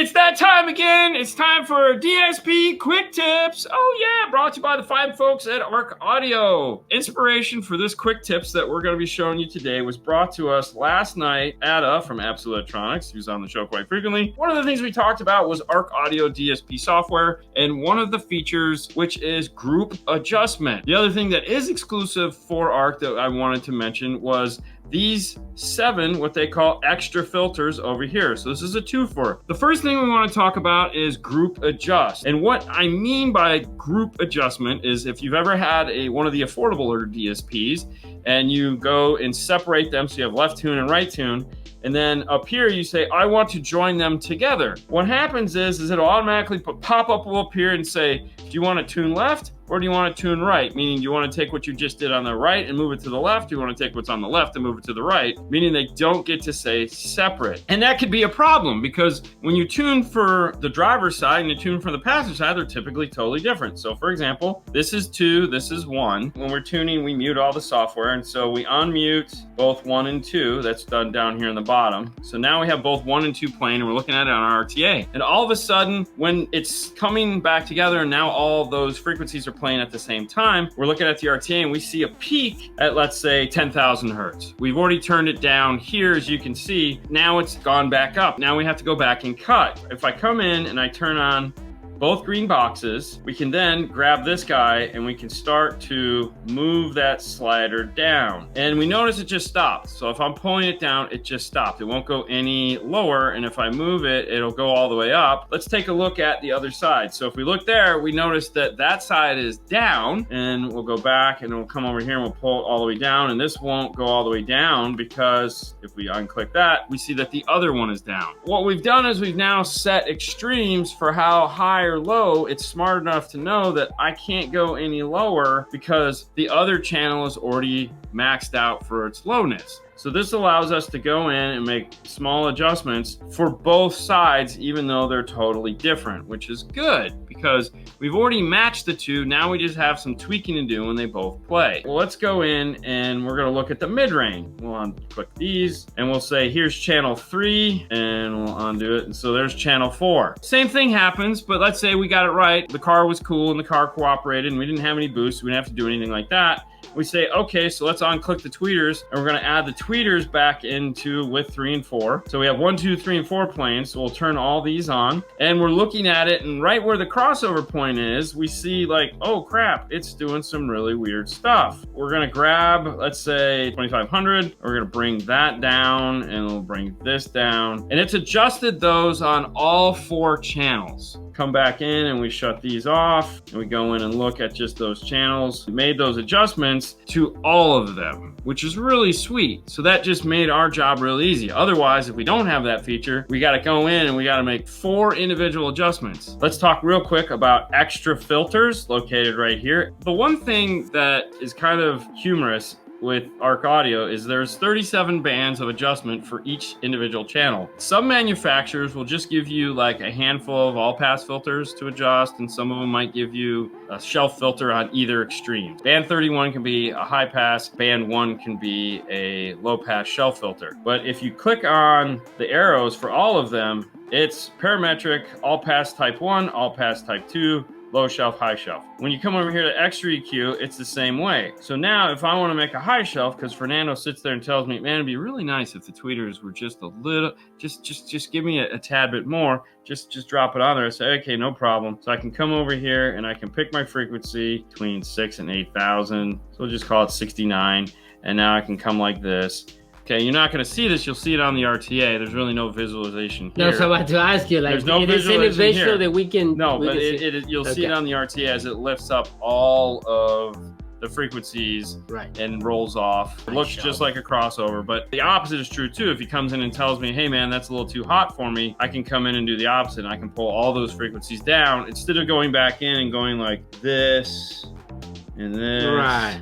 It's that time again. It's time for DSP Quick Tips. Oh yeah, brought to you by the fine folks at Arc Audio. Inspiration for this quick tips that we're going to be showing you today was brought to us last night. Ada from Absolute Electronics, who's on the show quite frequently. One of the things we talked about was Arc Audio DSP software, and one of the features, which is group adjustment. The other thing that is exclusive for Arc that I wanted to mention was these 7, what they call extra filters over here. So this is a twofer. The first thing we want to talk about is group adjust. And what I mean by group adjustment is if you've ever had one of the affordable DSPs and you go and separate them, so you have left tune and right tune, and then up here you say, I want to join them together. What happens is it'll automatically pop-up will appear and say, do you want to tune left? Or do you want to tune right? Meaning, do you want to take what you just did on the right and move it to the left? Do you want to take what's on the left and move it to the right? Meaning they don't get to say separate. And that could be a problem because when you tune for the driver's side and you tune for the passenger side, they're typically totally different. So for example, this is 2, this is 1. When we're tuning, we mute all the software. And so we unmute both 1 and 2. That's done down here in the bottom. So now we have both 1 and 2 playing and we're looking at it on our RTA. And all of a sudden, when it's coming back together and now all those frequencies are playing at the same time, we're looking at the RTA and we see a peak at, let's say, 10,000 hertz. We've already turned it down here, as you can see. Now it's gone back up. Now we have to go back and cut. If I come in and I turn on both green boxes, we can then grab this guy and we can start to move that slider down. And we notice it just stopped. So if I'm pulling it down, it just stopped. It won't go any lower. And if I move it, it'll go all the way up. Let's take a look at the other side. So if we look there, we notice that that side is down, and we'll go back and we'll come over here and we'll pull it all the way down. And this won't go all the way down because if we unclick that, we see that the other one is down. What we've done is we've now set extremes for how high or low. It's smart enough to know that I can't go any lower because the other channel is already maxed out for its lowness. So this allows us to go in and make small adjustments for both sides, even though they're totally different, which is good because we've already matched the two. Now we just have some tweaking to do when they both play. Well, let's go in and we're going to look at the mid-range. We'll unclick these and we'll say, here's channel 3, and we'll undo it. And so there's channel 4. Same thing happens, but let's say we got it right. The car was cool and the car cooperated and we didn't have any boost. We didn't have to do anything like that. We say, okay, so let's unclick the tweeters, and we're going to add the tweeters back into with 3 and 4. So we have 1, 2, 3, and 4 playing. So we'll turn all these on, and we're looking at it, and right where the crossover point is, we see like, oh crap, it's doing some really weird stuff. We're going to grab, let's say 2500. We're going to bring that down, and we'll bring this down, and it's adjusted those on all 4 channels. Come back in and we shut these off and we go in and look at just those channels. We made those adjustments to all of them, which is really sweet. So that just made our job really easy. Otherwise, if we don't have that feature, we got to go in and we got to make 4 individual adjustments. Let's talk real quick about extra filters located right here. The one thing that is kind of humorous with Arc Audio is there's 37 bands of adjustment for each individual channel. Some manufacturers will just give you like a handful of all pass filters to adjust, and some of them might give you a shelf filter on either extreme. Band 31 can be a high pass, band 1 can be a low pass shelf filter. But if you click on the arrows for all of them, it's parametric, all pass type 1, all pass type 2, low shelf, high shelf. When you come over here to extra EQ, it's the same way. So now if I want to make a high shelf, because Fernando sits there and tells me, man, it'd be really nice if the tweeters were just a little, just give me a tad bit more, just drop it on there. I say, okay, no problem. So I can come over here and I can pick my frequency between 6 and 8,000. So we'll just call it 69. And now I can come like this. Okay, you're not going to see this. You'll see it on the RTA. There's really no visualization here. No, so I had to ask you, like, there's no visualization here that we can... No, but you'll see it on the RTA as it lifts up all of the frequencies and rolls off. It looks just like a crossover, but the opposite is true too. If he comes in and tells me, hey man, that's a little too hot for me, I can come in and do the opposite. And I can pull all those frequencies down instead of going back in and going like this and this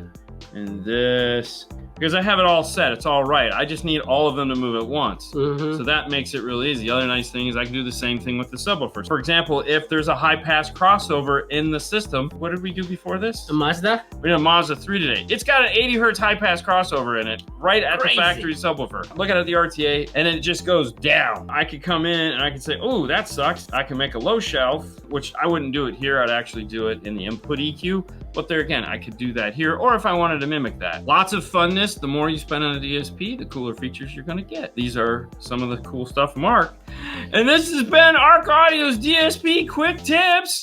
and this. because I have it all set. It's all right. I just need all of them to move at once. Mm-hmm. So that makes it really easy. The other nice thing is I can do the same thing with the subwoofers. For example, if there's a high pass crossover in the system, what did we do before this? A Mazda? We did a Mazda 3 today. It's got an 80 hertz high pass crossover in it, right at the factory subwoofer. Looking at the RTA, and it just goes down. I could come in and I could say, oh, that sucks. I can make a low shelf, which I wouldn't do it here. I'd actually do it in the input EQ. But there again, I could do that here, or if I wanted to mimic that. Lots of funness. The more you spend on a DSP, the cooler features you're gonna get. These are some of the cool stuff from ARC. And this has been ARC Audio's DSP Quick Tips.